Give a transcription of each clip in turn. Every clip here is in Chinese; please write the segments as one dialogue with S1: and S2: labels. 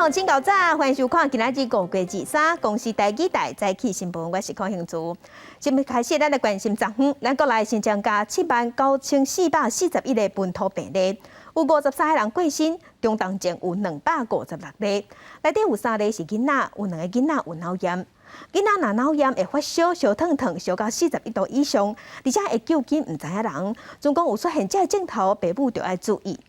S1: 好，请到早，欢迎收看今仔日5月23公司台记台早起新闻，我是邝兴珠。新闻开始，咱来关心昨昏，咱国内新增加79441个本土病例，有53个人过身，中重症有256例，内底有3例是囡仔，有2个囡仔有脑炎。囡仔若脑炎会发烧、烧烫烫、烧到41度以上，而且会救紧唔知影人，总共有出现这个镜头，父母就要注意。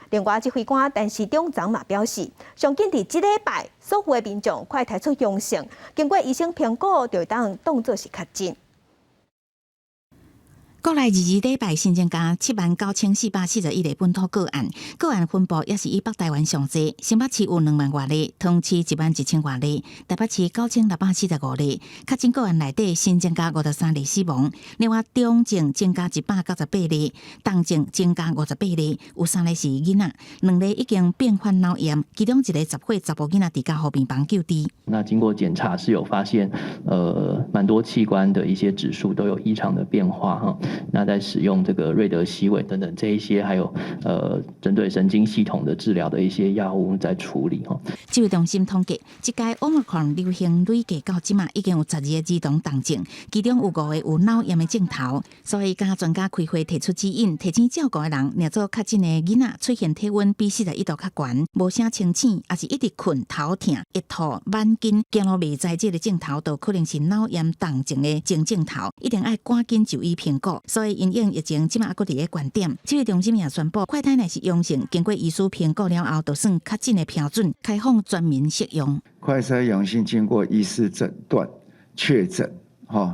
S1: 另外，指挥官陈时中昨嘛表示，上紧伫即礼拜，所有的民众快提出阳性，经过医生评估，就当作是确诊。
S2: 国内礼拜新增加79441个本土个案，个案分布也是以北台湾上济，新北市有2万多例，桃市11000多例，台北市9645例。确诊个案内底新增加53例死亡，另外中症增加198例，重症增加58例，有3例是囡仔，2例已经并发脑炎，其中1个10岁查甫囡仔伫家护病房救治。
S3: 那经过检查是有发现，蛮多器官的一些指数都有异常的变化哈。那在使用这个瑞德西韦等等这一些，还有针对神经系统的治疗的一些药物在处理哈。
S2: 指挥中心统计，这届 Omicron 流行累计到即马已经有12个儿童重症，其中有5个有脑炎的症头，所以甲专家开会提出指引，提醒照顾的人，若做确诊的囡仔出现体温比41度较悬，无啥清醒，也是一直困、头痛、一吐、慢筋，行路未知这个症头，都可能是脑炎重症的前症头，一定要赶紧就医评估。所以因应疫情即马还搁伫个观点，指挥中心也宣布，快筛若是阳性，经过医师评估了后，就算确诊的标准，开放全民适用。
S4: 快筛阳性经过医师诊断确诊，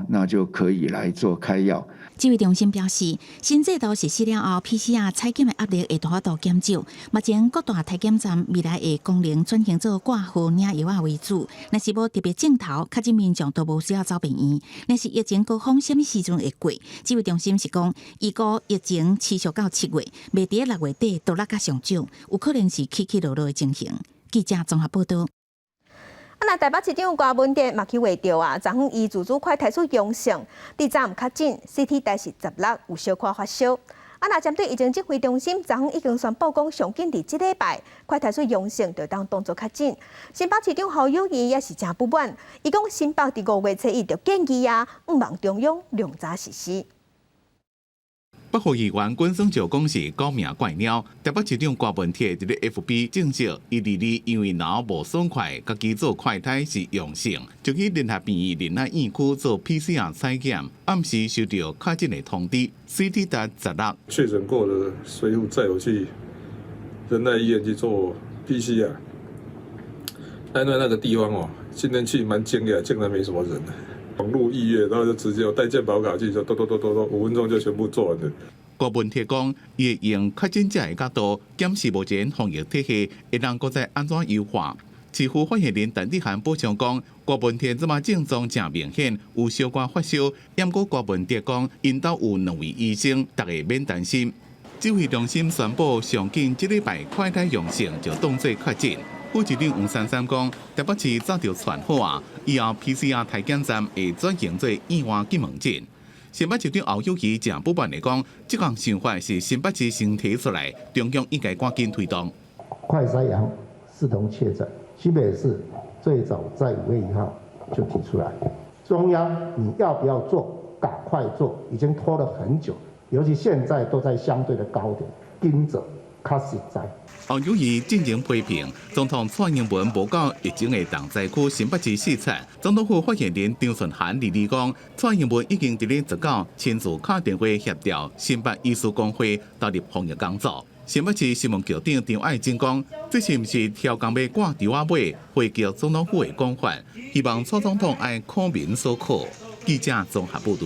S4: 那就可以来做开药。
S2: 指挥中心表示，新制度实施了后 ，PCR 采检的压力会大幅度减少。目前各大体检站未来会功能转型做挂号领药仔为主。若是无特别镜头，确诊民众都无需要走病院。若是疫情高峰，什么时阵会过？指挥中心是讲，预估疫情持续到7月，未伫6月底都落甲上少，有可能是起起落落的情形。记者综合报道。
S1: 那台北市长郭文哲嘛去话着啊，昨昏伊自主快提出阳性，第站确诊 ，CT 值是16，有小可发烧。那针对疫情指挥中心昨昏已经宣布讲，上紧伫即礼拜快提出阳性，就当作确诊。新北市长侯友宜也是真不满，伊讲新北伫5月初1就建议勿望中央量早实施。
S5: 北府议员关生就讲是高名怪鸟，台北市长郭文哲伫咧 FB 证实，伊弟弟因为脑无爽快，家己做快筛是阳性，就去联合病院仁爱院区做 PCR 采检，暗时收到确诊的通知 ，CT 值16。
S6: 确诊过的随后再有去仁爱医院去做 PCR， 因为那个地方今天去蛮静的，竟然没什么人了。网络预约，然后就直接带健保卡去，就5分钟就全部做完了。
S5: 郭文哲讲，伊会用确诊者的角度检视目前防疫体系，会让国再安怎优化。市府发言人陈志涵补充讲，郭文哲即马症状正明显，有小可发烧。不过郭文哲讲，因兜有2位医生，大家免担心。指挥中心宣布，上紧即礼拜快筛阳性就当作确诊。副市长黄珊珊讲，台北市早就传好啊，以后 PCR 体检站会转型做医院进门诊。新北市长侯友宜正不满地讲，这项想法是新北市先提出来，中央应该赶紧推动。
S7: 快筛阳视同确诊，新北市最早在5月1号就提出来，中央你要不要做？赶快做，已经拖了很久，尤其现在都在相对的高点，盯着较实在。
S5: 侯友宜进行批评，总统蔡英文无到疫情的重灾区新北市视察。总统府发言人张顺涵二讲，蔡英文已经伫咧19亲自敲电话协调新北医师工会投入防疫工作。新北市新闻局长张爱珍讲，这是毋是挑工要挂猪仔尾，回击总统府的讲法，希望蔡总统爱靠民所靠。记者综合报道。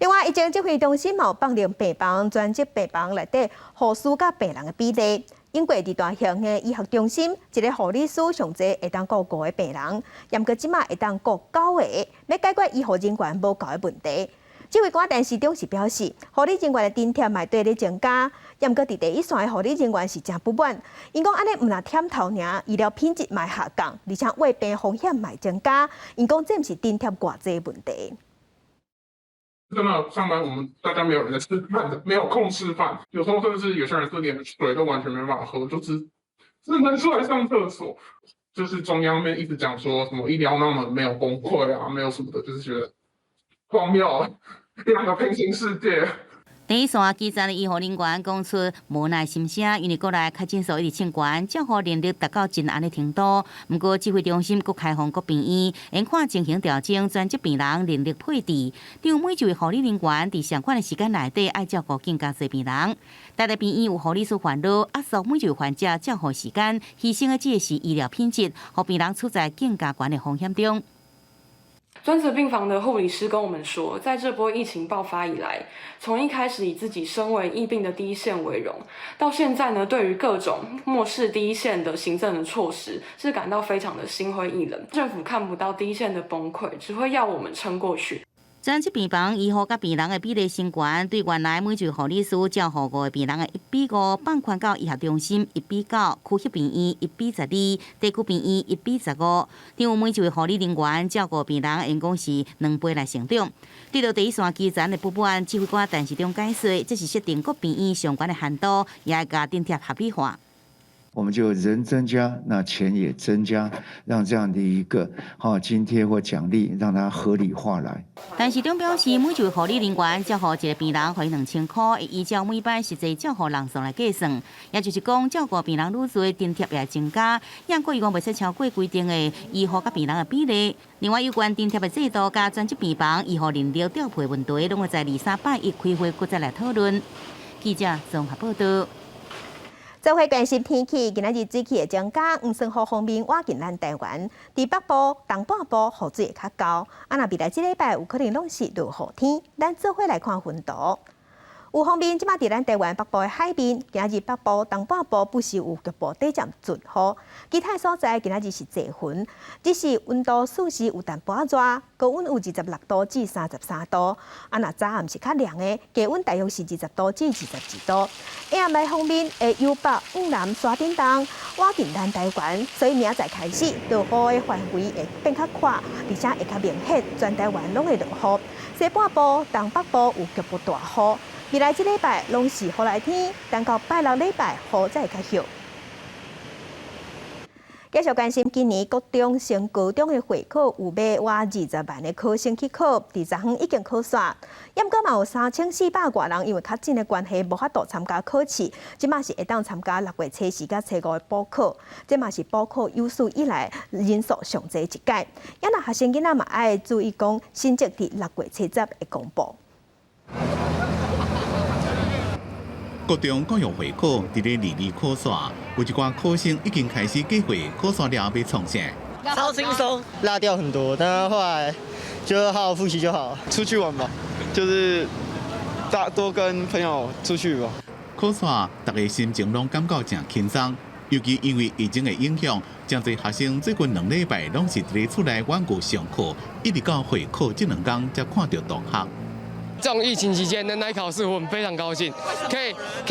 S1: 另外，疫情指挥中心有放定病房、专职病房内底护士甲病人的比例。英国伫大型的医学中心，一个护理师上济会当顾5个病人，严格即马会当顾9个，要解决医护人员无够的问题。指挥官陈时中是表示，护理人员的津贴嘛对咧增加，严格伫第一线的护理人员是真不满。因讲安尼毋若添头尔，医疗品质嘛下降，而且患病风险嘛增加。因讲这毋是津贴偌济的问题。
S8: 真的上班，我们大家没有人在吃饭的，没有空吃饭，有时候甚至是有些人是连水都完全没办法喝，就是只能出来上厕所。就是中央面一直讲说什么医疗那么没有崩溃啊，没有什么的，就是觉得荒谬，两个平行世界。
S2: 第一线基层的医护人员讲出无奈心声，因为国内确诊数一直升悬，照护能力达到真暗的程度。不过指挥中心阁开放各病院，沿看情形调整专职病人能力配置，让每一位护理人员在上款的时间内底爱照顾更加侪病人。台大病院有护理师烦恼，压缩每一位患者照护时间，牺牲的只是医疗品质，让病人处在更加悬的风险中。
S9: 专责病房的护理师跟我们说，在这波疫情爆发以来，从一开始以自己身为疫病的第一线为荣，到现在呢，对于各种漠视第一线的行政的措施，是感到非常的心灰意冷。政府看不到第一线的崩溃，只会要我们撑过去。
S2: 专职病房医护甲病人的比例升悬，对原来每一位护理师照护5个病人的1:5，放宽到医学中心1:9，区域病院1:12，地区病院1:15。让每一位护理人员照顾病人的员工是2倍来成长。对到第一线基层的部分，指挥官陈时中解说，这是设定各病院相关的限度，也会甲津贴合理化。
S4: 我们就人增加，那钱也增加，让这样的一个津贴或奖励，让它合理化来。
S2: 陈时中表示，每一位护理人员照顾一个病人，花2000块，会依照每班实际照顾人数来计算。也就是讲，照顾病人愈多，津贴也增加。养过医院袂使超过规定的医护甲病人的比例。另外，有关津贴的制度加专职病房医护人力调配问题，拢会在2-3拜一开会，再来讨论。记者综合报道。
S1: 做伙关心天气，今仔日水汽会增加，黄酸雨方面倚近咱台湾，伫北部、东半部雨水会较高。若未来这礼拜有可能拢是落雨天，咱做伙来看温度。有方面，即马伫咱台湾北部的海面，今仔日北部、东半部不时有局部短暂阵雨，其他所在今仔日是侪云，只是温度属实有淡薄仔热，高温有26度至33度。若早暗是较凉的，低温大约是20度至22度。夜暝方面，会由北往南山顶东倚近咱台湾，所以明仔载开始，落雨的范围会变较宽，而且会较明显，全台湾拢会落雨。西半部、东北部有局部大雨。未来这礼拜拢是雨来天，等到拜六礼拜雨才会较少。继续关心今年国中升高中的会考有要挖20万的考生去考，第10项已经考煞。不过嘛有3400多人因为确诊的关系无法度参加考试，即嘛是会当参加6月初4甲初5的补考，这嘛是补考有史以来人数上侪一届。也若学生囡仔嘛爱注意讲，成绩伫6月初10会公布。
S5: 国中教育会考伫咧2日考煞，有一寡考生已经开始计划考煞了后要创啥。
S10: 超轻松，落掉很多，但后来就好好复习就好。
S11: 出去玩吧，就是多跟朋友出去吧。
S5: 考煞，大家心情拢感觉真轻松，尤其因为疫情的影响，真侪学生最近2礼拜拢是伫咧厝内远距上课，一直到会考这2天才看到同学。
S12: 这种疫情期间能来考试，我们非常高兴，可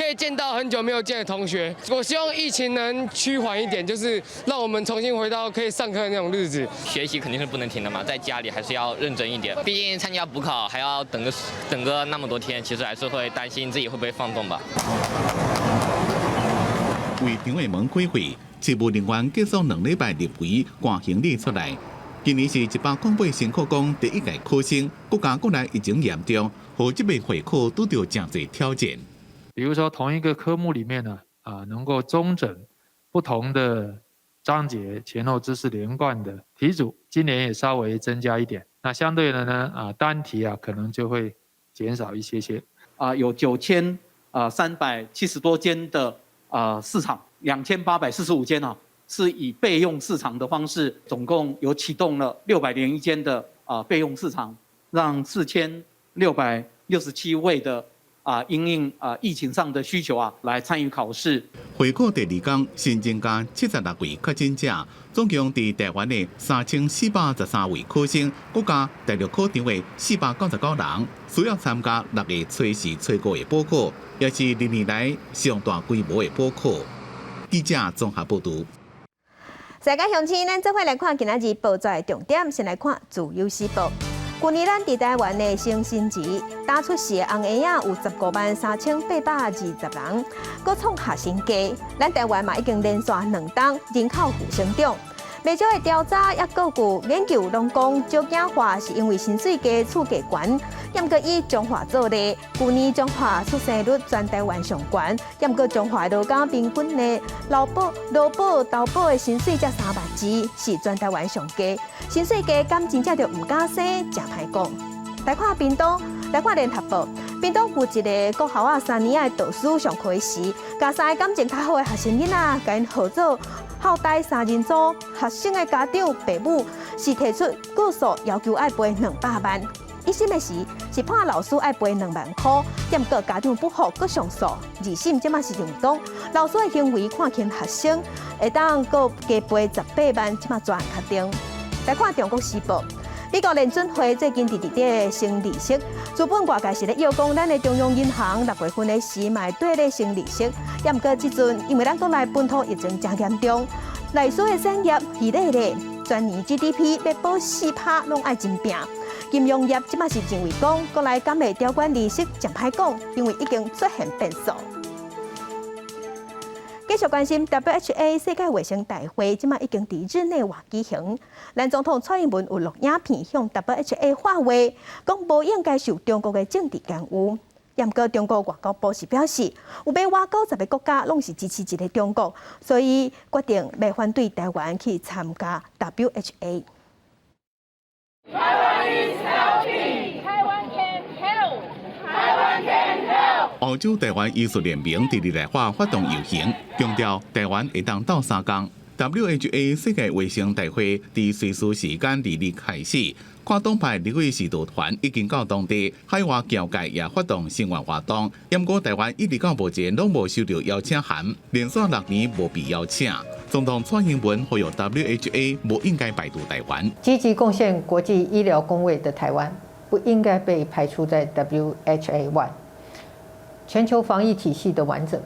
S12: 以见到很久没有见的同学。我希望疫情能趋缓一点，就是让我们重新回到可以上课的那种日子。
S13: 学习肯定是不能停的嘛，在家里还是要认真一点。毕竟参加补考还要等个那么多天，其实还是会担心自己会不会放纵吧。
S5: 为场的门开会，事务人员结束2礼拜入围挂行李出来。今年是108升考工第1届考生，国家国内疫情严重，和这个会考拄到真侪挑战。
S14: 比如说，同一个科目里面呢，能够综整不同的章节前后知识连贯的题组，今年也稍微增加一点。那相对的呢，单题可能就会减少一些。
S15: 有9370多间的市场，2845间是以备用市场的方式，总共有启动了601间的备用市场，让4667位的因应疫情上的需求来参与考试。
S5: 会考第2天新增加76位确诊者，总共伫台湾的3413位考生，国家大陆考场的499人，需要参加6月初4、初5的补考，也是2年来上大规模的补考。记者综合报道。
S1: 世界详情，咱做伙来看今仔日报纸的重点。先来看《自由时报》。去年咱伫台湾的升薪值打出世的红鞋啊，有153820人，搁创下新低。咱台湾嘛已经连续2冬人口负成长。未少的调查也各有研究拢讲，少子化是因为薪水低、厝价悬。也毋过以中华做例，去年中华出生率全台湾上悬，也毋过中华劳工平均的劳保、投保的薪水才3万之，是全台湾上低。薪水低，敢真正就毋敢生，真歹讲。来看屏东，来看联合报。屏东有一个国校3年的导师上开时，甲3个感情较好的学生囡仔，甲因合作校贷3人组，学生的家长父母是提出告诉，要求爱赔200万。一审的时是判老师爱赔2万块，也毋过家长不服，搁上诉。2审即马是认同老师的行为看轻学生，会当搁加赔18万，即马专案确定。来看中国时报。美国联准会最近伫咧升利息，资本外界是咧要讲，咱的中央银行6月份的时嘛对咧升利息，也毋过即阵因为咱国内本土疫情真严重，内需的产业系咧全年 GDP 要保4%，拢爱真拼。金融业即马是认为讲，国内敢会调管利息真歹讲，因为已经出现变数。继续关心 WHO 世界卫生大会，即马已经伫日内瓦举行。咱总统蔡英文有录影片向 WHO 发话，讲无应该受中国的政治干预。也毋过中国外交部是表示，有190个国家拢是支持一个中国，所以决定要反对台湾去参加 WHO。
S5: 澳洲台湾艺术联盟伫日内瓦发动游行，强调台湾会当斗3天。WHO 世界卫生大会伫瑞士时间2日开始，跨党派立委使导团已经到当地，海外教界也发动声援活动。不过台湾一直到目前拢无收到邀请函，连续6年无被邀请。总统蔡英文呼吁 WHO 不应该摆渡台湾，
S16: 积极贡献国际医疗公卫的台湾不应该被排除在 WHO 外。全球防疫体系的完整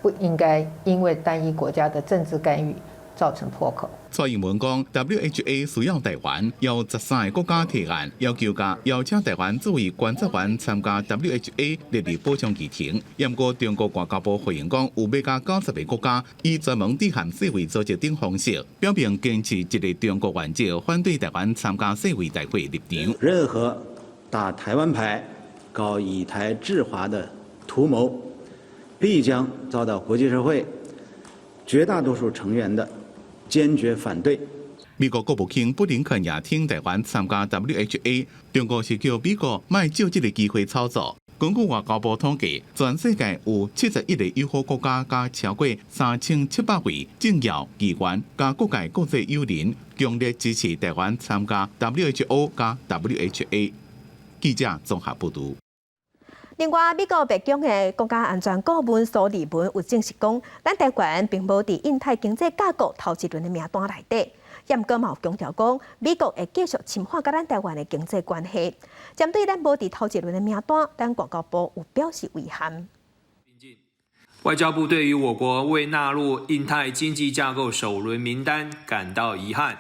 S16: 不应该因为单一国家的政治干预造成破口。
S5: 蔡英文讲 ，WHO 需要台湾，由13个国家提案，要求邀请台湾作为观察员参加 WHO 列入保障议程。不过中国外交部回应讲，有要加90个国家以专门致函世卫组织等方式，表明坚持一个中国原则，反对台湾参加世卫大会立场。
S17: 任何打台湾牌、搞以台制华的图谋，必将遭到国际社会绝大多数成员的坚决反对。
S5: 美国国务卿布林肯也挺台湾参加 WHO， 中国是叫美国卖借这个机会操作。根据外交部统计，全世界有71个友好国家，加超过3700位政要、议员加各界国际友人，强烈支持台湾参加 WHO 加 WHA。记者综合报道。
S1: 另外，美国白宫的国家安全顾问苏利文有证实讲，咱台湾并无伫印太经济架构头一轮的名单内底。也毋过嘛有强调讲，美国会继续深化甲咱台湾的经济关系。针对咱无伫头一轮的名单，咱外交部有表示遗憾。
S18: 外交部对于我国未纳入印太经济架构首轮名单感到遗憾。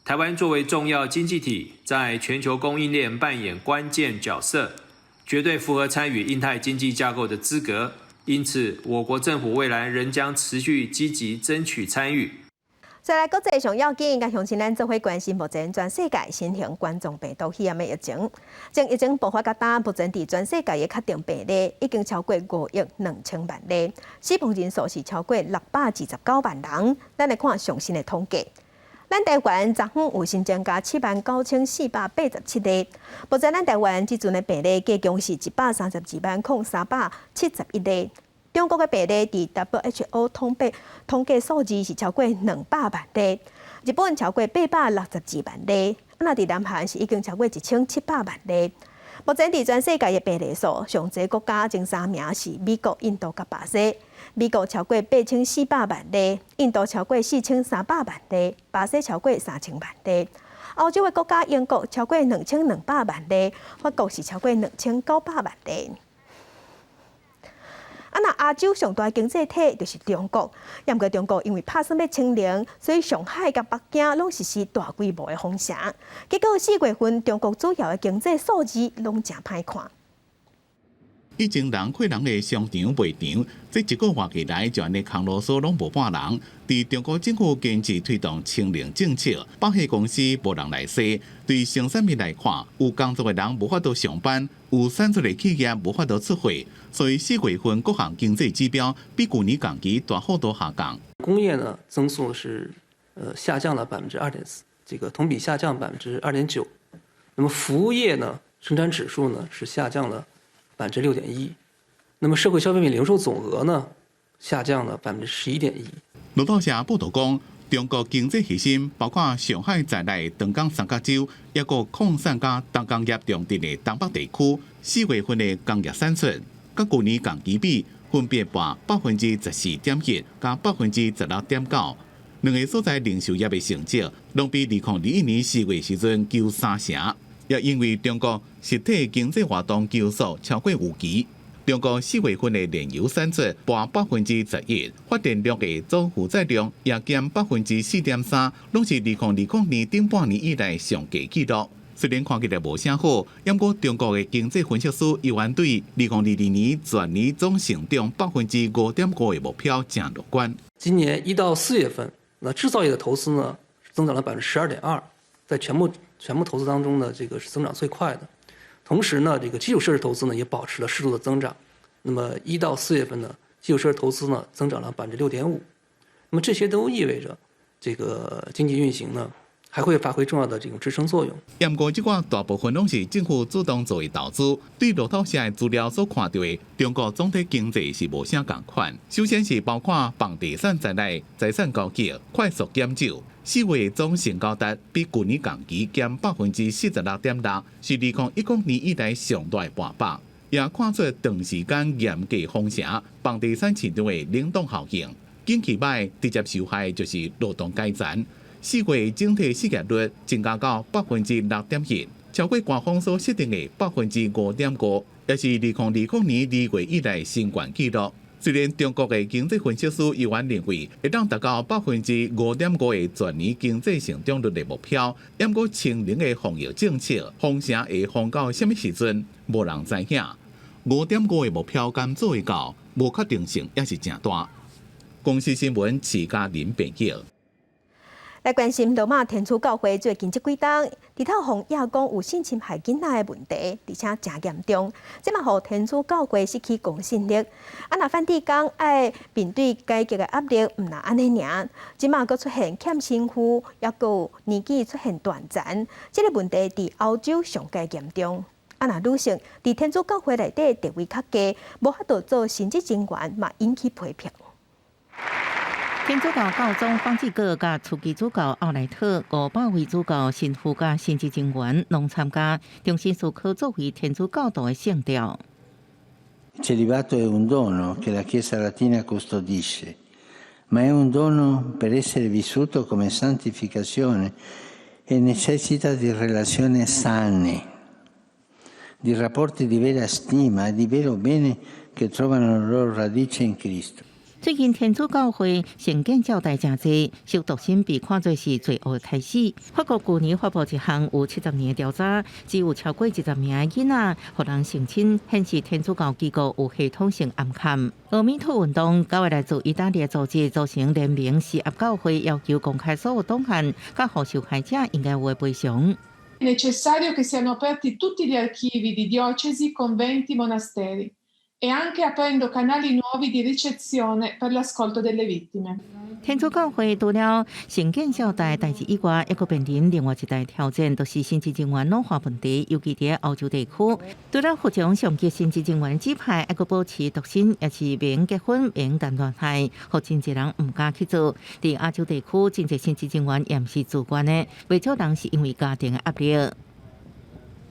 S18: 台湾作为重要经济体，在全球供应链扮演关键角色。绝对符合参与印太经济架构的资格，因此，我国政府未来仍将持续积极争取参与。
S1: 再来，国际上要紧，甲乡亲咱做伙关心目前全世界新型冠状病毒肺炎的疫情。从疫情爆发到今，目前伫全世界的确定病例已经超过5亿2000万例，死亡人数是超过629万人。咱来看最新的统计。咱台湾昨昏有新增加79487例，目前咱台湾即阵的病例计共是1320371例。中国的病例伫 WHO 统计数字是超过200万例，日本超过862万例，那伫南韩是已经超过1700万例。目前伫全世界的病例数，上侪国家前3名是美国、印度甲巴西。美国超过8400万例，印度超过4300万例，巴西超过3000万例。欧洲的国家英国超过2200万例，法国是超过2900万例。那亚洲上大经济体就是中国，不过中国因为打算要清零，所以上海甲北京拢实施大规模的封城。结果4月份中国主要的经济数字拢真歹看。
S5: 疫情人挤人的商场卖场，这一个月以来就安尼空啰嗦拢无半人。伫中国政府坚持推动清零政策，百货公司无人来踅。对生产面来看，有工作的人无法度上班，有产出的企业无法度出货，所以4月份各项经济指标比去年同期大幅度下降。
S19: 工业呢增速是下降了2.4%，这个同比下降2.9%。那么服务业呢生产指数呢是下降了6.1%，那么社会消费品零售总额呢下降了11.1%。
S5: 路透社报道讲，中国经济核心包括上海在内长江三角洲，也有扩散甲重工业重镇的东北地区，4月份的工业产出，甲去年同期比，分别拔14.1%甲16.9%，两个所在零售业的成绩，拢比2021年4月时阵求3成。也因为中国实体经济活动基数超过预期，中国4月份的炼油产出拔11%，发电量的总负载量也减4.3%，拢是2020年顶半年以来上低纪录。虽然看起来无啥好，不过中国的经济分析师尤安对2022年全年总成长5.5%的目标真乐观。
S19: 今年1到4月份，那制造业的投资呢增长了12.2%，在全部投资当中呢，这个是增长最快的。同时呢，这个基础设施投资呢也保持了适度的增长。那么1到4月份呢，基础设施投资呢增长了6.5%。那么这些都意味着这个经济运行呢还会发挥重要的这种支撑作用。
S5: 不过，这个大部分拢是政府主动作为投资。对路透社的资料所看到的，中国总体经济是无啥共款。首先是包括房地产在内，财产交易快速减少。4月总成交值比去年同期减46.6%，是2019年以来上大的跌幅，也看出长时间严格封城，房地产市场的冷冻效应。景气歹，直接受害就是劳动阶层。4月整体失业率增加到6.1%，超过官方所设定的5.5%，也是2020年2月以来新高纪录。虽然中国的经济分析师尤安认为会当达到5.5%的全年经济成长率的目标，不过清零的防疫政策封城会封到什么时阵，无人知影。5.5%的目标敢做会到，无确定性也是真大。公司新闻徐嘉玲编译。
S1: 来关心罗马天主教会最近这几天，伫头红亚讲有性侵害囡仔的问题，而且真严重，这嘛互天主教会失去公信力。那梵蒂冈爱面对改革的压力，唔那安尼尔，即嘛佫出现欠身躯，也佫年纪出现断层，这个问题伫欧洲上界严重。那女性伫天主教会内底地位较低，无法度做神职人员，嘛引起批评。
S2: 天主教教宗方济各甲初期主教奥莱特500位主教神父甲神职人员拢参加，重新思考作为天主教徒的圣调。
S20: Il celibato è un dono che la Chiesa Latina custodisce, ma è un dono per essere vissuto come santificazione e necessita di relazioni sane, di rapporti di vera stima e di vero bene che trovano la loro radice in Cristo。
S2: 最近天主教会圣件教代真济，修毒心被看作是罪恶的开始。法国去年发布一项有70年的调查，只有超过10名的囡仔互人性侵，显示天主教机构有系统性暗坎。俄米托运动9月来自意大利的组织组成联名施压教会，要求公开所有档案，甲互受害者应该有的赔偿。
S21: È necessario che siano aperti tutti gli archivi di diocesi, conventi, monasteri.E anche aprendo canali nuovi di ricezione per l'ascolto delle vittime。
S2: 天主教会除了圣件教代代志以外，还佫面临另外一大挑战，就是神职人员老化问题，尤其伫欧洲地区。除了服从上级神职人员指派，还佫保持独身，也是免结婚、免谈恋爱，互真侪人唔敢去做。伫亚洲地区，真侪神职人员也唔是自愿的，未少人是因为家庭的压力。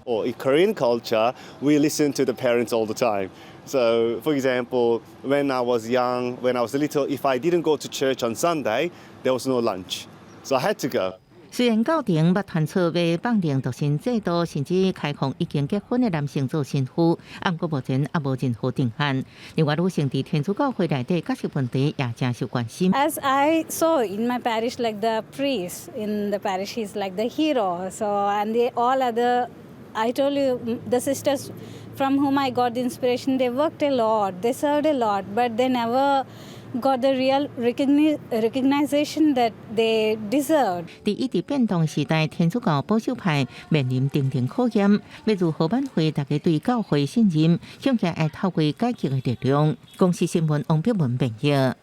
S22: Or in Korean culture, we listen to the parents all the time.So, for example, when I was young, when I was little, if I didn't go to church on Sunday, there was no lunch. So I had to go.
S3: 虽然高庭捌传出要放定独身制度，甚至开放已经结婚的男性做新妇，不过目前也无任何定案。另外，女性伫天主教会内底角色问题也真受关心。
S6: As I saw in my parish, like the priest in the parish, he's like the hero. So and all other, I told you, the sisters from whom I got the inspiration, they worked a lot, they served a lot, but they never got the real recognition that they deserved.
S3: 在一直变动时代，天主教保守派面临重重考验，要如何挽回大家对教会信任，向来要透过改革的力量。公视新闻王碧文报道。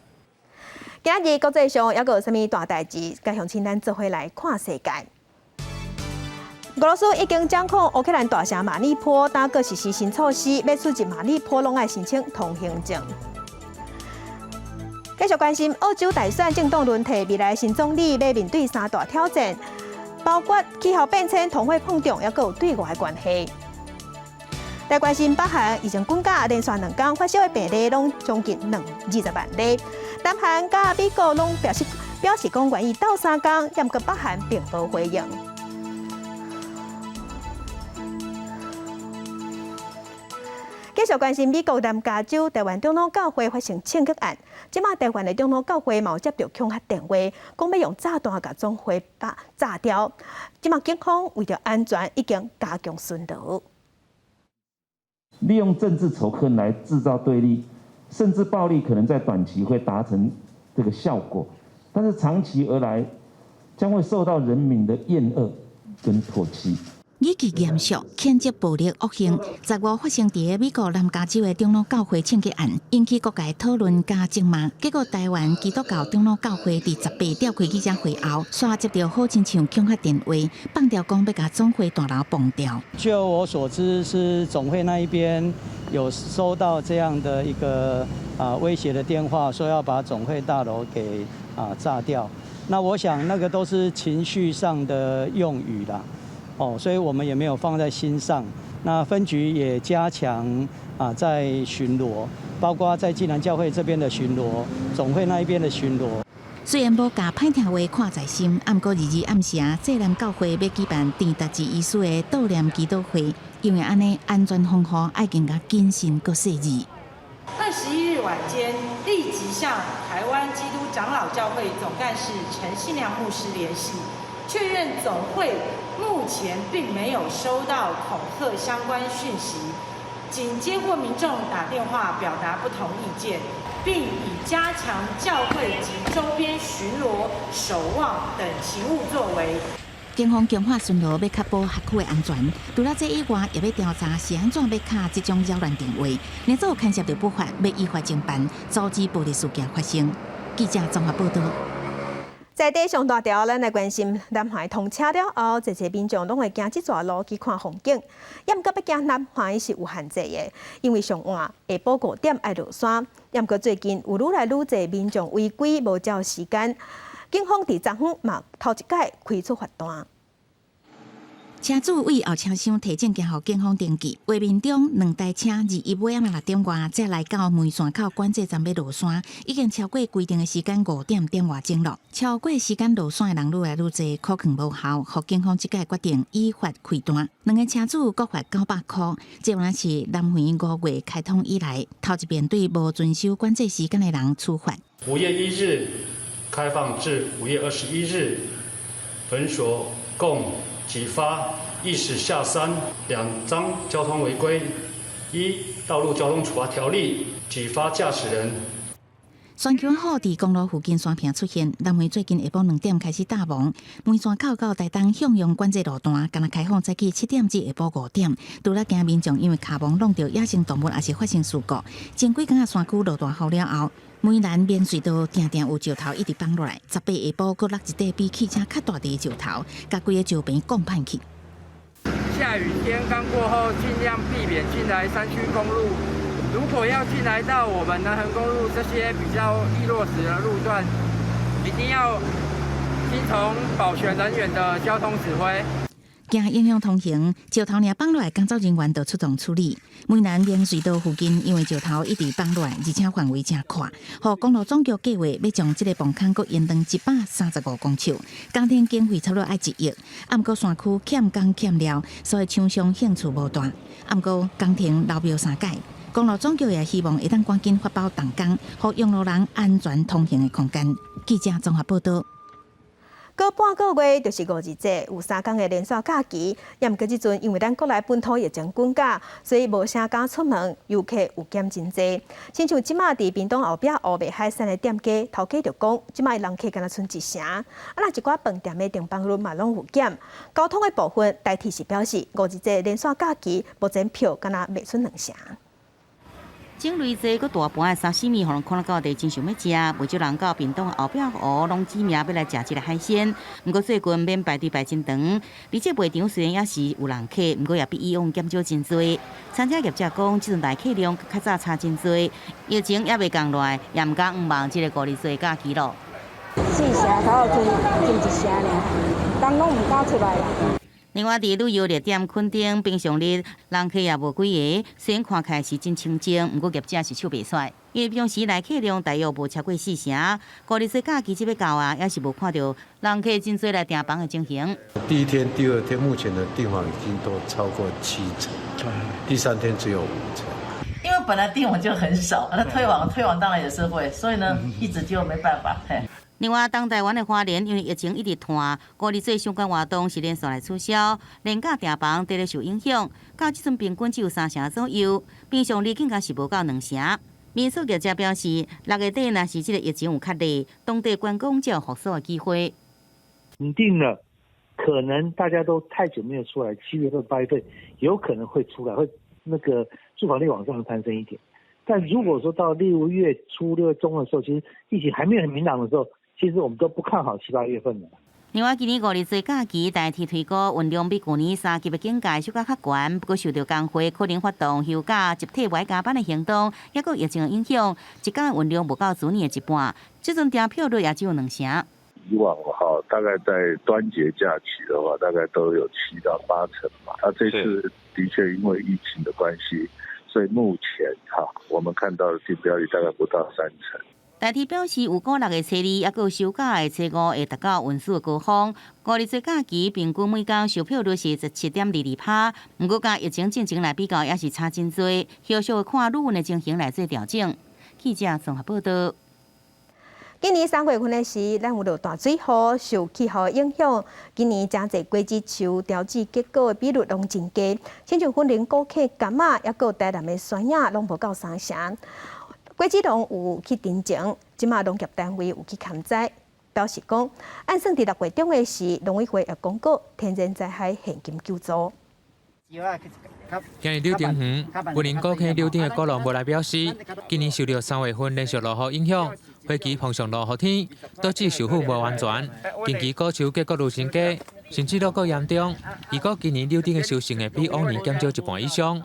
S1: 今日国际上还有啥物大代志？该向请咱做伙来看世界。俄罗斯已经掌控乌克兰大城马里坡，但阁实施新措施，要出入马里坡拢要申请通行证。继续关心澳洲大选政党轮替，未来新总理要面对3大挑战，包括气候变迁、通货膨胀，还有对外关系。来关心北韩已经公假连续2天发烧的病例拢将近20万例，南韩甲美国拢表示讲愿意斗3天，但个北韩并无回应。继续关心美国南加州台湾长老教会发生枪击案，即马台湾的长老教会嘛有接到恐吓电话，讲要用炸弹甲总会炸掉。即马警方为了安全，已经加强巡逻。
S23: 利用政治仇恨来制造对立，甚至暴力可能在短期会达成这个效果，但是长期而来将会受到人民的厌恶跟唾弃。
S2: 语气严肃，谴责暴力恶行。10月发生伫美国南加州的长老教会枪击案，引起各界讨论加责骂。结果，台湾基督教长老教会伫18召开记者会后，刷接到好亲像恐吓电话，放掉讲要甲总会大楼崩掉。
S24: 就我所知，是总会那一边有收到这样的一个威胁的电话，说要把总会大楼给炸掉。那我想那个都是情绪上的用语啦。所以我们也没有放在心上。那分局也加强在巡逻，包括在暨南教会这边的巡逻，总会那一边的巡逻。
S2: 虽然无把歹听话看在心，不过22暗时济南教会要举办传达至遗属的悼念祈祷会，因为安尼安全防护爱更加谨慎搁细致。
S25: 21日晚间，立即向台湾基督长老教会总干事陈信良牧师联系，确认总会目前并没有收到恐吓相关讯息，仅接获民众打电话表达不同意见，并以加强教会及周边巡逻、守望等勤务作为。
S2: 警方强化巡逻，要确保辖区的安全。除了这以外，也要调查是安怎要卡这种扰乱电话，另有牵涉到不法，要依法侦办，阻止暴力事件发生。记者综合报道。
S1: 在地上大条，咱来关心南环通车了后，一些民众拢会行这座路去看风景。也毋过要行南环是有限制的，因为上晚下晡5点爱落山。也毋过最近有愈来愈侪民众违规无照时间，警方伫昨昏嘛头一届开出罚单。
S2: 车主为后车厢提证件予警方登记，画面中2台车21尾仔6点外才来到梅山口管制站要落山，已经超过规定的时间5点外钟了。超过时间落山的人愈来愈侪，可能无效，予警方即届决定依法开单。2个车主各罚900块，这原来是南回5月开通以来头一遍对无遵守管制时间的人处罚。
S26: 5月1日开放至5月21日，本所共举发意使下山2张交通违规，依道路交通处罚条例举发驾驶人。
S2: 山丘虎伫公路附近山坪出现，南回最近下晡2点开始大忙，梅山口到台东向阳管制路段，敢若开放早起7点至下晡5点。除了惊民众因为卡忙弄到野生动物，也是发生事故。前几天山区路段好了后，梅兰免隧道定定有石头一直放落来，18下晡佫落一块比汽车较大的石头，甲规个石边降判去。
S27: 下雨天刚过后，尽量避免进来山区公路。如果要进来到我们南横公路这些比较易落石的路段，一定要听从保全人员的交通指挥。
S2: 惊影响通行，石头尔放落来，工作人员就出动处理。梅南明水道附近，因为石头一直放落来，而且范围真宽，互公路总局计划要将这个磅坑阁延长135公尺，工程经费差不多要1亿。啊，毋过山区欠工欠料，所以厂商兴趣无大。啊，毋过工程流标3届，公路总局也希望会当赶紧发包动工，互用路人安全通行的空间。记者综合报道。过半个月就是5日节，有3天的连续假期。也毋过即阵，因为咱国内本土疫情滚价，所以无啥敢出门，游客有减真济。亲像即马伫屏东后壁乌白海山的店家，头家就讲，即马人客敢若剩1成。那一寡饭店的订房率嘛拢有减。交通的部分，代替是表示5日节连续假期，目前票敢若卖出2成。
S4: 种类多佮大盘的沙西米，互人看了到地真想要食。不少人到屏东后壁湖拢指名要来食这个海鲜。不过最近免排队排真长，而且卖场虽然也是有人客，不过也比以往减少真多。餐厅业者讲，即阵来客量较早差真多，疫情也未降落来，也毋敢望这个5日节假期咯。
S7: 4成头就1成尔，人拢毋敢出来啦。
S4: 另外，伫旅游热点垦丁，平常日人客也无几个，虽然看起来是真清静，不过业者是笑袂出来。因为平时来客量大约无超过4成，5日节假期即要到啊，也是无看到人客真多来订房的情形。
S8: 第1天、第2天目前的订房已经都超过7成，第3天只有5成。
S9: 因为本来订房就很少，那退网当然也是会，所以呢，一直就没办法。
S4: 另外，东台湾的花莲因为疫情一直拖，5日节相关活动是连续来取消，廉价订房得咧受影响，到即阵平均只有3成左右，平常日更加是无到2成。民宿业者表示，6月底若是这个疫情有较厉，当地观光才有复苏的机会。
S10: 肯定了，可能大家都太久没有出来，7月份、8月份有可能会出来，会那个住房率往上攀升一点。但如果说到6月初、6月中的时候，其实疫情还没有很明朗的时候，其实我们都不看好7、8月份的。
S4: 另外，今年5日节假期代替推高运量比去年3级的境界小可较悬，不过受到工会可能发动休假、集体外加班的行动，也有疫情的影响，一天的运量无到去年的一半，这阵订票率也只有2成。
S11: 以往大概在端节假期的话，大概都有7到8成嘛。这次的确因为疫情的关系，所以目前我们看到的订票率大概不到3成。
S4: 代替表示，有过6月初2，也有休假的初5会达到运输的高峰。5日节假期平均每天售票率是17.22%，不过甲疫情进程来比较，也是差真多。后续看旅运的情形来做调整。记者综合报道。今年3月份的时，咱有着大水雨，受气候影响，今年真侪果子树调制结果的比率拢真低，亲像粉林、枸杞、柑仔，也有台南的酸叶，拢无到3成。果子农有去တင်情，即马农业单位有去勘灾，表示讲，按算伫6月中的时，农委会会公告天然灾害现金救助。
S12: 今日柳丁园、云林高溪柳丁的果农无来表示，今年受到3月份连续落雨影响，花期碰上落雨天，导致受雨无完全。近期果树结果愈增加，甚至落果严重。如果今年柳丁的收成会比往年减少1半以上。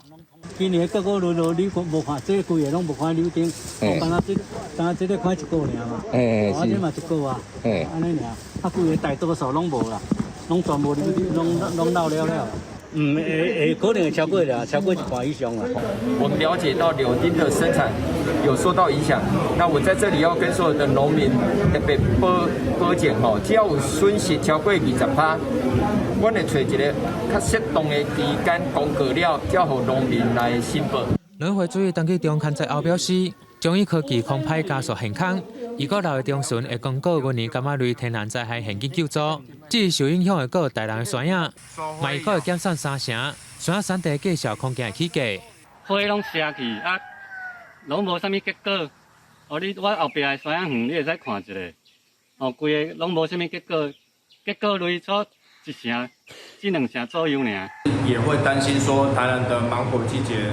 S28: 今年结果你无看，这规个拢无看柳丁，单这个看1个尔嘛，我这嘛1个啊，安尼尔，规个大多数拢无啦，拢全部拢老了。可能超过1半以上了。
S27: 我们了解到柳丁的生产有受到影响，那我在这里要跟所有的农民特别保证只要有损失超过20%，我会找一个较适当的期间公告了，才互农民来申报。
S12: 农会主任当期中勘在后表示，将以科技空拍加速现坑，如果6月中旬会公告今年柑仔类天然灾害现金救助。至于受影响的，还有台南的酸叶，嘛伊会减产3成，酸叶产地介绍空间会起价。
S28: 花拢谢去拢无啥物结果。我后壁的酸叶园你会使看一下，规个拢无啥物结果，结果类出1成至2成左右尔。
S29: 也会担心说台南的芒果季节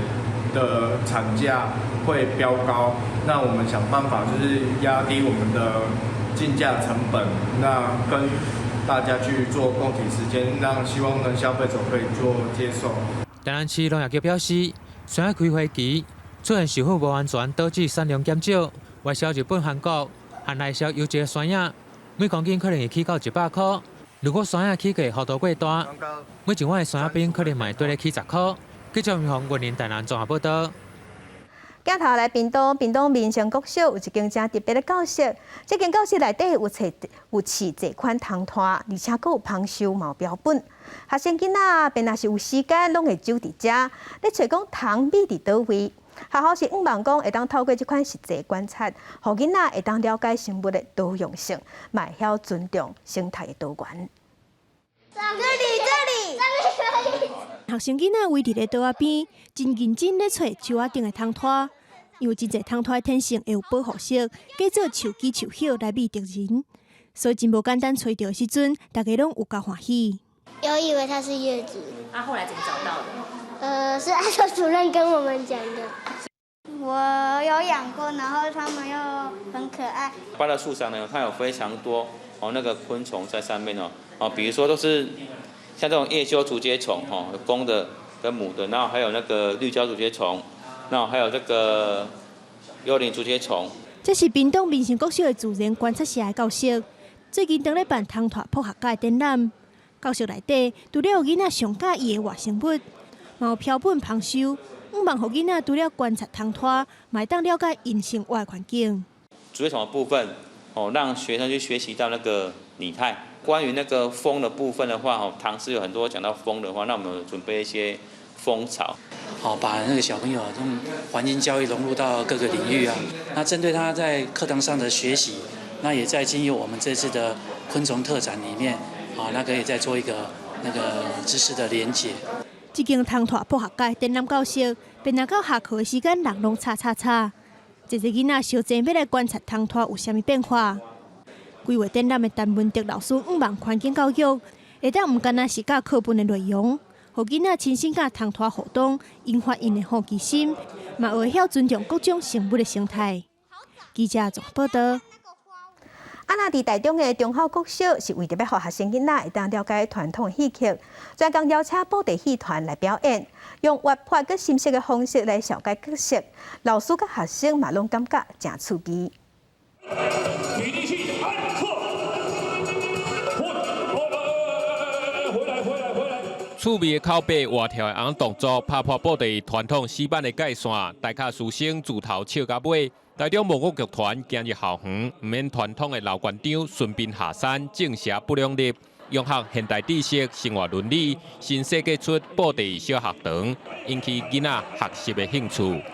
S29: 的产价会飙高，那我们想办法就是压低我们的进价成本，那跟大家去做共体时间，让希望呢消费者可以做接受。
S12: 台南市农业局表示，酸叶开花期出现受雨无安全，导致产量减少，外销日本、韩国，和内销优质酸叶，每公斤可能会起到100块。如果山野起价幅度过大，每一碗的山野冰可能卖对咧起10块。记者民防云林台南综合报道。
S1: 镜头来屏东民生国小有一间真特别的教室，这间教室内底有饲侪款糖摊，而且佫有旁收毛标本。学生囡仔便若是有时间，拢会走伫遮，咧找讲糖米伫倒位。学校是望讲会当透过这款实际观察，互囡仔会当了解生物的多样性，嘛会晓尊重生态的多元。
S5: 这里。学生囡仔围伫咧桌仔边，真认真咧找树仔顶的糖摊，因为真侪糖摊的天性会有保护色，假做树枝树叶来迷敌人，所以真无简单找到的时阵，大家拢有够欢喜。
S13: 有以为它是叶子。
S5: 后来怎么找到的？
S13: 是艾特主任跟我们讲的。我有养过，然后它们又很可爱。
S14: 芭乐树上呢，它有非常多那个昆虫在上面比如说都是像这种叶修竹节虫有公的跟母的，然后还有那个绿胶竹节虫，然后还有这个幽灵竹节虫。
S5: 这是屏东民生国小的自然观察社的教室，最近当咧办糖团破学界展览。教室内底除了有囡仔上喜意的外生物，嘛有标本旁收，望互囡仔除了观察糖团，嘛会当了解因生活的环境。
S14: 竹节虫的部分让学生去学习到那个拟态。关于那个风的部分的话，唐诗有很多讲到风的话，那我们准备一些蜂巢，
S15: 把那个小朋友用环境教育融入到各个领域啊。那针对他在课堂上的学习，那也在经由我们这次的昆虫特展里面，那可以再做一个那个知识的连结。
S5: 这间糖团破学界展览教室，便若到下课的时间，人拢吵。这些囡仔小静要来观察糖团有啥物变化。规划展览的陈文德老师望环境教育，会当唔单单是教课本的内容，互囡仔亲身甲糖团互动，引发因的好奇心，嘛会晓尊重各种生物的生态。记者综合报道。
S1: 那伫台中的中校国小是为着要互学生囡仔会当了解传统戏曲，专工邀请布袋戏团来表演，用活泼佮深色的方式来小解角色，老师佮学生嘛拢感觉真刺激。
S16: 趣味的口碑、活跳的红动作，拍破布袋传统死板的界线，大家师生自头笑到尾。台中文乐剧团今日校园，唔免传统的老馆长顺便下山，正邪不两立，融合现代知识、生活伦理，新设计出布袋小学堂，引起囡仔学习的兴趣。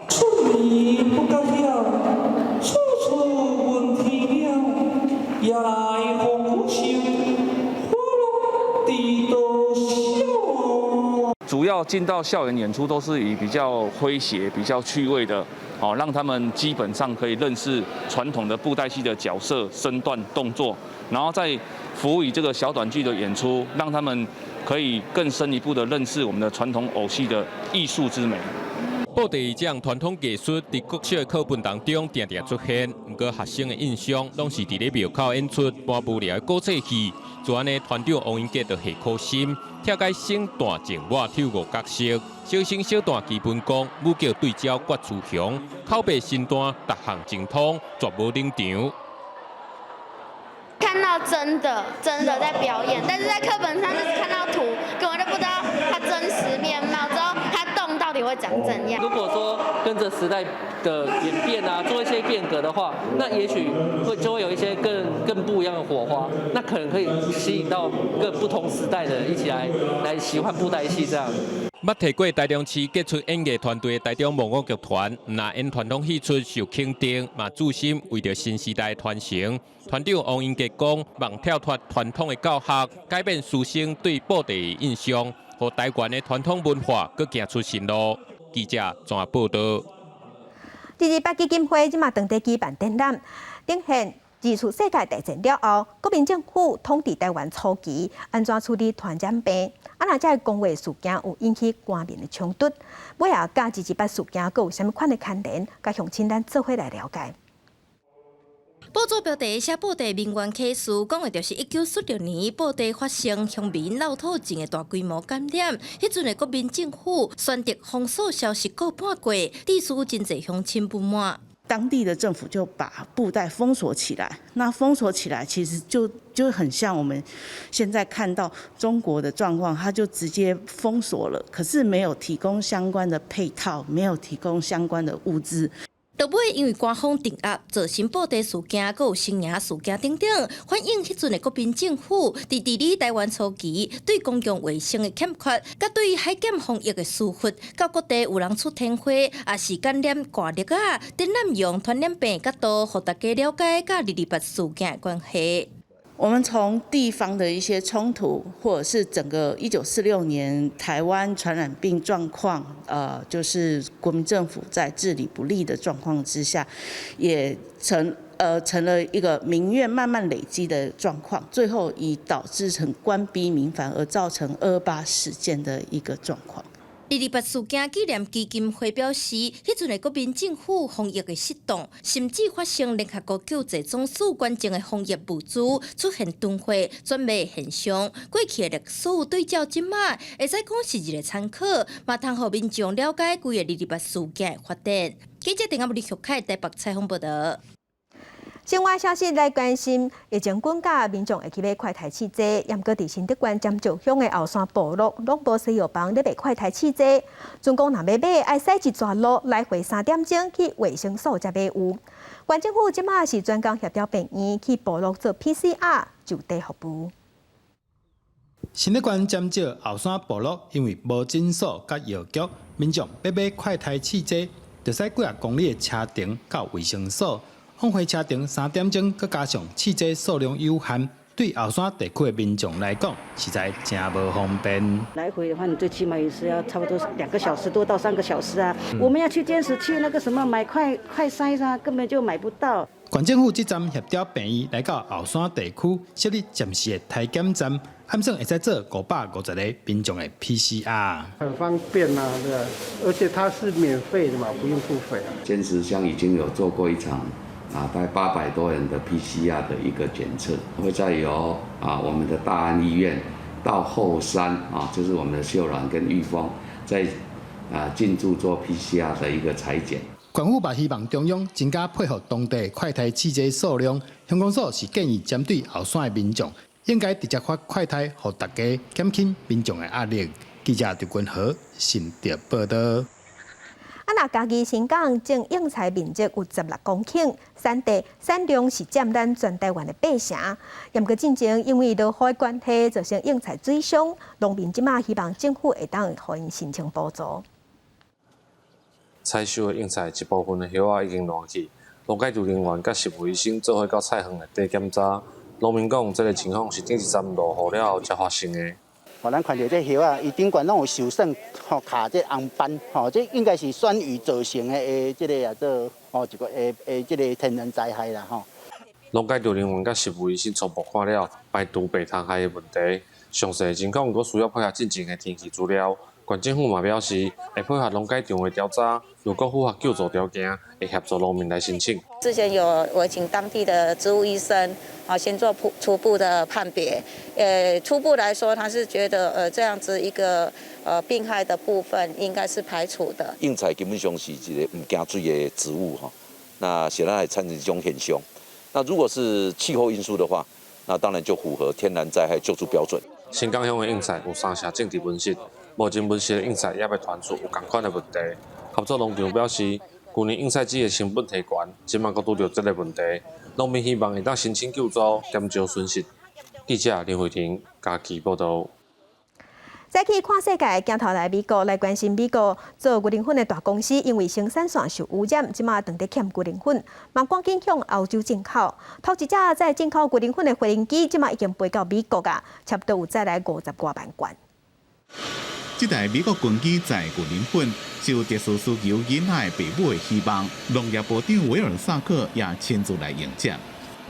S17: 出迷不敢跳，处处闻啼鸟，夜来风声，花落地都笑。
S18: 主要进到校园演出都是以比较诙谐、比较趣味的。让他们基本上可以认识传统的布袋戏的角色、身段、动作，然后再服务于这个小短剧的演出，让他们可以更深一步的认识我们的传统偶戏的艺术之美。
S16: 布袋这样传统艺术在国小的课本当中常常出现，不过学生的印象拢是伫咧庙口演出半无聊的古早戏。就安尼，团长王英杰就下苦心，拆解省段静默跳舞角色，小生小段基本功，武叫对焦郭楚雄，口碑身段逐项精通，绝无冷场。
S13: 看到真的在表演，但是在课本上就是看到图，根本就不知道它真实面貌，之后它动到底会长怎样。
S19: 如果说跟着时代的演变啊，做一些变革的话，那也许就会有一些更不一样的火花，那可能可以吸引到各不同时代的人一起来喜欢布袋戏这样。
S16: 捌提过台中市杰出演艺团队的台中文乐剧团，那演传统戏出受肯定，嘛注心为着新时代的传承。团长王英杰讲，望跳脱传统的教学，改变师生对布袋的印象，和台湾的传统文化搁行出新路。记者综合报道。
S1: 第28基金会即马当地举办展览，展现自次世界大战了后，国民政府统治台湾初期，安怎处理团战病？若这公卫事件有引起官民的冲突，尾后甲28事件佫有啥物款的牵连？甲乡亲咱做伙来了解。
S5: 报纸标题写布袋名媛 case， 讲的就是1946年布袋发生乡民落土症的大规模感染。迄阵的国民政府选择封锁消息过半过，致使真侪乡亲不满。
S3: 当地的政府就把布袋封锁起来，那封锁起来其实就很像我们现在看到中国的状况，它就直接封锁了，可是没有提供相关的配套，没有提供相关的物资。
S6: 到尾因为官方镇压、造成布袋事件、还有生涯事件等等，反映迄阵的国民政府伫治理台湾初期对公共卫生的欠缺，甲对于海检防疫的疏忽，到各地有人出天花，也是感染挂热啊，等滥用传染病角度，互大家了解甲228事件的关系。
S3: 我们从地方的一些冲突，或者是整个1946年台湾传染病状况，就是国民政府在治理不力的状况之下，也成了一个民怨慢慢累积的状况，最后以导致成官逼民反而造成228事件的一个状况。
S6: 228事件纪念基金会表示，迄阵的国民政府防疫的失当，甚至发生联合国救济总署关键的防疫物资出现囤货转卖现象。过去的历史对照即卖，会使讲是一个参考，嘛通互民众了解规个228事件的发展。记者陈阿木、李旭凯台北采访报道。
S1: 另外消息来关心，疫情滚价，民众会去买快台汽车，严格伫新德县尖石乡的后山部落，拢无使用房咧卖快台汽车。总共若要买，爱驶一段路来回3点钟去卫生所才买有。县政府即马是专工协调病院去部落做 PCR 就地服务。
S20: 新德县尖石后山部落因为无诊所甲药局，民众要买快台汽车，就驶几啊公里的车程到卫生所。放回车程3点钟，佮加上汽车数量有限，对后山地区的民众来讲，实在真无方便。
S7: 来回的话，你最起码也是要差不多2个小时多到3个小时啊。我们要去坚持去那个什么买快筛啊，根本就买不到。
S20: 县政府这站协调病院来到后山地区设立暂时的体检站，暗算会使做550个民众的 PCR，
S21: 很方便啊，对吧？而且它是免费的嘛，不用付费。
S22: 坚持乡已经有做过一场。大概800多人的 PCR 的一个检测，会再由我们的大安医院到后山就是我们的秀兰跟玉峰，再进驻做 PCR 的一个采检。
S20: 县府嘛希望中央增加配合当地快台汽车数量，乡公所是建议针对后山的民众，应该直接发快台，让大家减轻民众的压力。记者刘君和新竹报道。
S1: 那嘉义新港种用菜面积有16公顷，产地产量是占咱全台湾的8成。严格进前，因为落雨关系，造成用菜水伤，农民即马希望政府会当互因申请补助。
S23: 采收的用菜一部分的叶仔已经烂去，农改组人员甲食卫生做伙到菜园内底检查。农民讲，这个情况是顶一站落雨了后才发生的。
S24: 咱看到这叶啊，伊顶悬拢有受损，卡这红斑，这应该是酸雨造成的这个一个这个天然灾害啦
S23: 农改组人员甲食卫生初步看了排除白虫害的问题，详细情况佫需要配合进前的天气资料。县政府嘛表示，会配合农改场的调查，如果符合救助条件，会协助农民来申请。
S25: 之前我请当地的植物医生先做初步的判别，初步来说，他是觉得这样子一个病害的部分应该是排除的。
S26: 应菜基本上是一个唔惊水的植物那显然会产生这种现象。那如果是气候因素的话，那当然就符合天然灾害救助标准。
S23: 新港乡的应菜有3社种植温室。目前温室的应菜也被传出有同款的问题。合作农场表示，去年应菜纸的成本提悬，即马佫拄到这个问题，农民希望会当申请救助，减少损失。记者林慧婷嘉义报道。
S1: 再去看世界，镜头来美国来关心美国做牛奶粉的大公司，因为生产线受污染，即马当地欠牛奶粉，嘛赶紧向欧洲进口。头一只在进口牛奶粉的飞行机，即马已经飞到美国啊，差不多有再来50多万罐。
S30: 这台美国军机载牛奶粉，受特殊需求囡仔父母的希望，农业部长威尔萨克也亲自来迎接。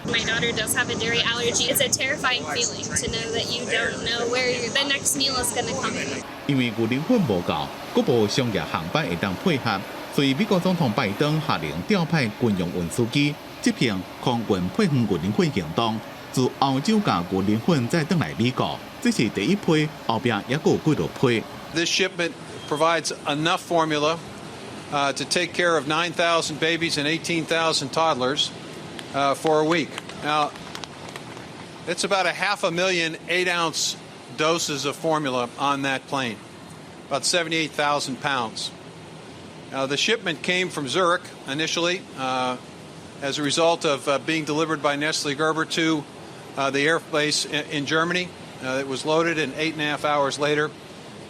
S31: My daughter does have a dairy allergy. It's a terrifying feeling to know that you don't know where the next meal is going to come from.
S30: 因为牛奶粉无够，各部商业航班会当配合，所以美国总统拜登下令调派军用运输机，这片空运配方牛奶粉行动，自欧洲甲牛奶粉再转来美国。这是第一批，后边也有几多批。
S32: This shipment provides enough formula
S2: to take care of 9,000 babies and 18,000 toddlers for a week. Now, it's about 500,000 8-ounce doses of formula on that plane, about 78,000 pounds. The shipment came from Zurich initially as a result of being delivered by Nestle Gerber to the airbase in Germany. It was loaded, and 8.5 hours later,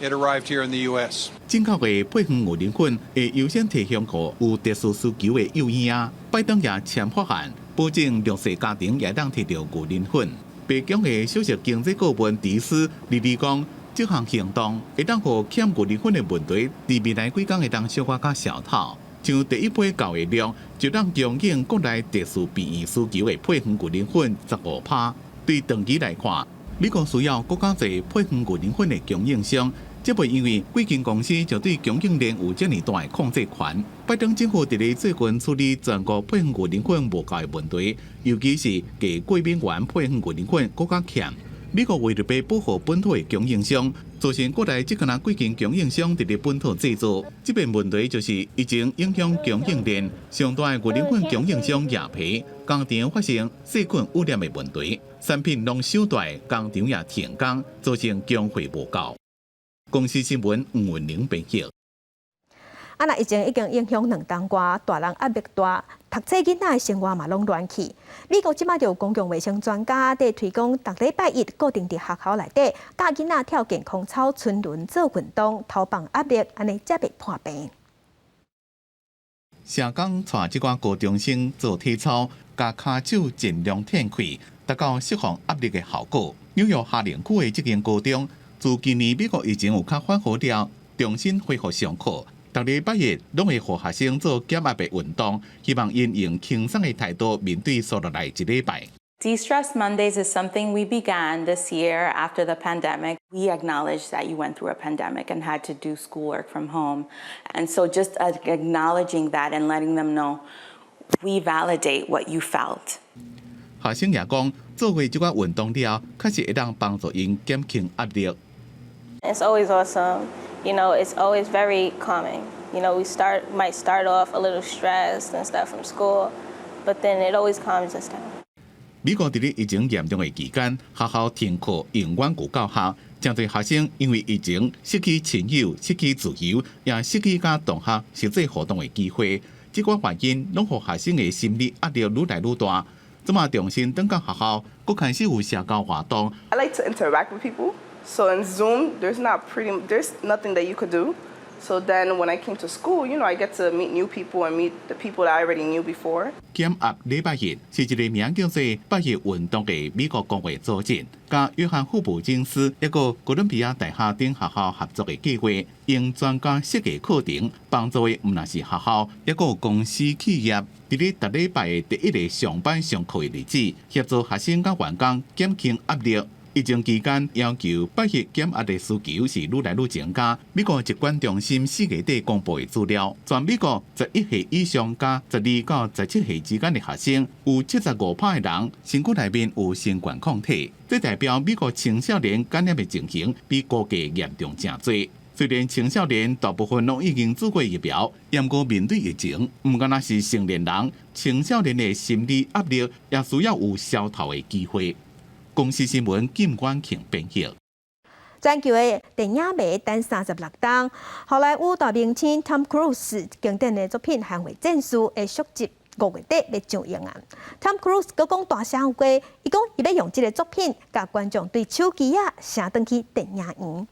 S2: it arrived here in the U.S.
S30: 正确的配方牛磷粉会优先提供给有特殊需求的幼婴啊。拜登也签法案，保证弱势家庭也当摕到牛磷粉。白宫的首席经济顾问迪斯利利讲，这项行动会当让欠牛磷粉的问题，在未来几天会当小可较小透。像第一批交易量就当供应国内特殊便宜需求的配方牛磷粉15%。对长期来看，美国需要更加侪配方牛磷粉的供应商。 这袂因为几间公司就对供应链有这么大的控制权。拜登政府伫咧最近处理全国配方牛磷粉无够的问题，尤其是给贵宾源配方牛磷粉更加欠。美国为了要保护本土的供应商，造成国内只可能几间供应商伫咧本土制作。这边问题就是已经影响供应链，上大的牛磷粉供应商亚皮工厂发生细菌污染的问题，产品拢收大，工厂也停工，造成供货无够。 公司新闻黄文玲编辑。
S1: 疫情已经影响2冬瓜，大人压力大，读册囡仔的生活嘛拢乱去。美国即马就有公共卫生专家在推广，逐礼拜一固定伫学校内底教囡仔跳健康操、春轮做运动，逃放压力，安尼才袂破病。
S30: 社工带即寡高中生做体操，甲骹手尽量挺开，达到释放压力的效果。纽约夏令区的即间高中。 自今年美国疫情有较缓和了，重新恢复上课，逐礼拜日拢会互学生做减压的运动，希望因用轻松的态度面对所落来一礼拜。
S4: De-Stress Mondays is something we began this year after the pandemic. We acknowledged that you went through a pandemic and had to do schoolwork from home. And so just acknowledging that and letting them know, we validate what you felt.
S30: 学生也讲，做过即款运动了，确实会当帮助因减轻压力。
S8: It's always awesome. You know, it's always very calming. You know, we might start off a little stressed and stuff from school, but then it always calms us down.
S30: 美国伫咧疫情严重的期间，学校停课永远有够学，真侪学生因为疫情失去亲友、失去自由，也失去甲同学实际活动的机会。这款原因拢互学生的心理压力愈来愈大。即马重新返到学校，佫开始有社交活动。
S9: I like to interact with people. So in Zoom, there's nothing that you could do. So then when I came to school, you know, I get to meet new people and meet the people that I already knew before.
S30: 减压礼拜日是一个名叫做“百日运动”的美国工会组织，甲约翰霍普金斯一个哥伦比亚大学等学校合作的计划，用专家设计课程，帮助的唔仅是学校，一个公司企业，伫咧逐礼拜的第一个上班上课的日子，协助学生甲员工减轻压力。 疫情期间，要求百日减压的需求是愈来愈增加。美国疾管中心4月底公布的资料，全美国11岁以上加12到17岁之间的学生，有75%的人身躯内面有新冠抗体，这代表美国青少年感染的情形比估计严重真多。虽然青少年大部分拢已经做过疫苗，不过面对疫情，唔单是成年人，青少年的心理压力也需要有消透的机会。 公司新闻金冠庆编辑。
S1: 全球的电影迷等36天，好莱坞大明星 Tom Cruise 经典的作品《捍卫战士》会续集5月底要上映啊。Tom Cruise 佮讲大声话，伊讲伊要用这个作品，甲观众对手机啊升登去电影院。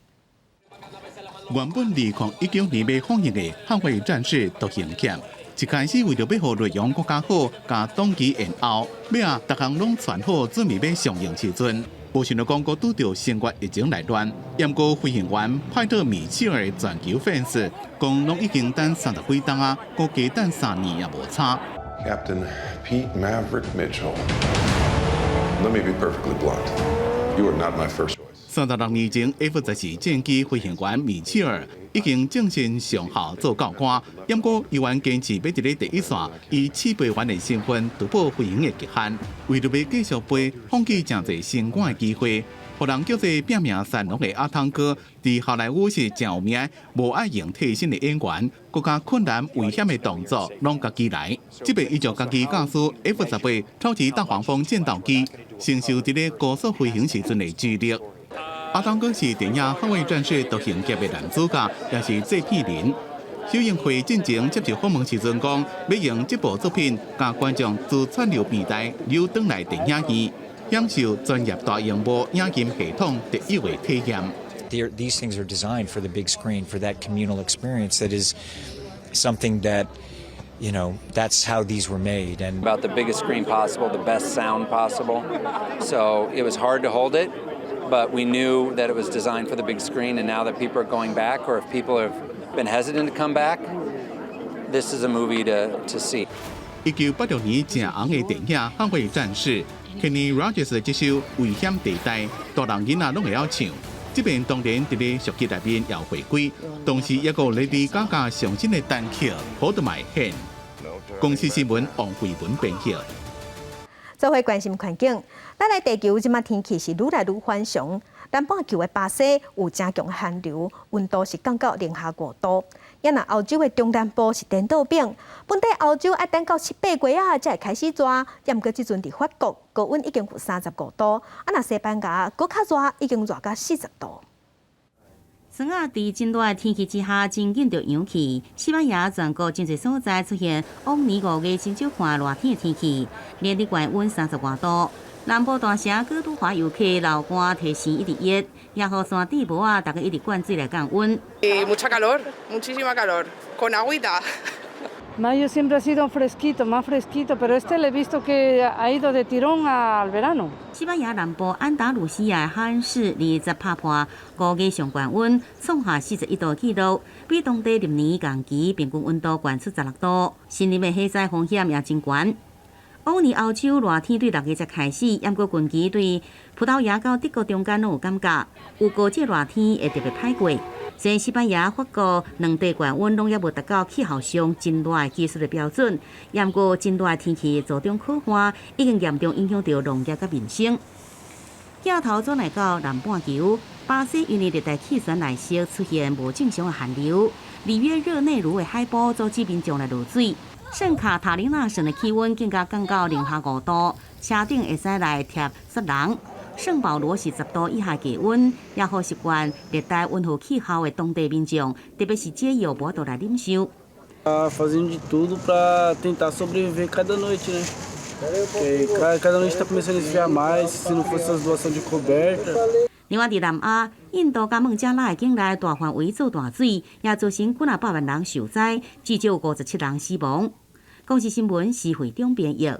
S30: 原本2019年要放映的《捍卫战士》都停欠。 一开始为着要互内容更加好，甲档期延后，尾啊，逐项拢传好，准备要上映时阵，无想到讲佫拄着新冠疫情来乱，不过飞行员派特米切尔的全球粉丝讲，拢已经等30几天啊，佫加等3年也无差。
S10: Captain Pete Maverick Mitchell. Let me be perfectly blunt. You are not my first choice.
S30: 36年前 F-14战机飞行员米切尔已经正式上校做教官，不过依然坚持要伫咧第一线以试飞员的身份突破飞行的极限，为了要继续飞，放弃真侪新冠的机会。互人叫做拼命善良的阿汤哥，伫好莱坞是真有名，无爱用替身的演员，更加困难危险的动作拢家己来。即便伊就家己驾驶 F-18超级大黄蜂战斗机，承受伫咧高速飞行时阵的巨力。阿汤哥是电影《捍卫战士》独行侠的男主角，也是制片人。首映会进前接受访问时阵讲，要用这部作品，甲观众自串流平台溜转来电影院。享受专业大荧幕影音系统特有的体验。
S11: These things are designed for the big screen, for that communal experience that is something that, you know, that's how these were made. And
S12: about the biggest screen possible, the best sound possible. So it was hard to hold it, but we knew that it was designed for the big screen, and now that people are going back, or if people have been hesitant to come back, this is a movie to see.
S30: 1986年正红的电影《捍卫战士》。Kenny Rogers 这首《危险地带》，大人囡仔拢会晓唱。这边当然伫咧续集内面也回归，同时也有 Lady Gaga 上新的单曲《Hold My Hand》。公司新闻王慧文编辑。
S1: 做伙关心环境，咱来地球即马天气是愈来愈反常。南半球的巴西有真强的寒流，温度是降到零下5度。也若欧洲的中南部是颠倒冰，本地欧洲要等到7、8月才会开始热。也毋过即阵伫法国高温已经有35度，若西班牙搁较热，已经热到40度。
S13: 霜啊，伫真热的天气之下，真紧就扬起。西班牙全国真侪所在出现往年5月真少看热天的天气，连日高温30外度。南部大城葛都华游客流汗提升一直热，也和山地无啊，大家一直灌水来降温。
S14: Mucha calor, muchísima calor, con agüita.
S15: Mayo siempre ha sido fresquito, más fresquito, pero este le he visto que ha ido de tirón al verano.
S13: 西班牙南部安达卢西亚哈恩市20拍破5月上高温，创下41度纪录，比当地历年同期平均温度高出16度，森林的火灾风险也真悬。往年欧洲热天对6月才开始，不过近期对葡萄牙到德国中间拢有感觉，有过这热天会特别歹过。虽然西班牙、法国两地高温拢也无达到气候上真热的技术的标准，不过真热的天气造成可汗，已经严重影响到农业甲民生。镜头转来到南半球，巴西因为热带气旋来袭出现无正常的寒流，里约热内卢的海堡阻止民众来落水。圣卡塔琳娜省的气温更加降到零下5度，车顶会使来贴雪人。圣保罗是10度以下低温，也好习惯热带温和气候的当地民众，特别是解药无度来忍受。
S21: Fazendo de tudo para tentar sobreviver cada noite, né? Cada noite está começando a esfriar mais. Se não fosse as doações de coberta.
S13: 另外，伫南亚，印度甲孟加拉的境内大范围做大水，也造成几百万人受灾，至少57人死亡。公视新闻是会中编译。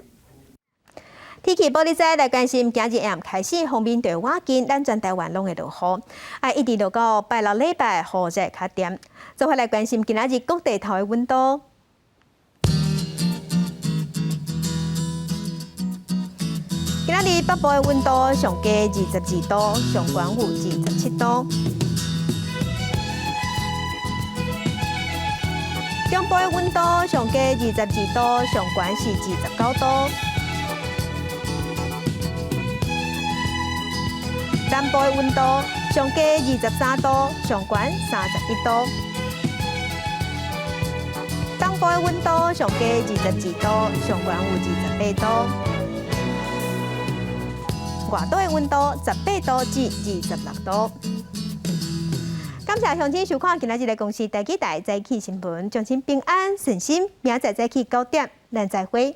S1: 天气报你知来关心，今日下午开始，锋面对瓦紧，咱全台湾拢会落雨，一直落到拜六礼拜雨才会较点。做伙来关心今仔日各地头的温度。今仔日北部的温度上低22度，上悬有27度。中部的温度上低22度，上悬是29度。南部的温度上低23度，上悬31度。东部的温度上低22度，上悬有28度。外岛的温度18度至26度。感谢乡亲收看今仔日的公视台记台早起新闻，祝您平安顺心，明仔早起9点，咱再会。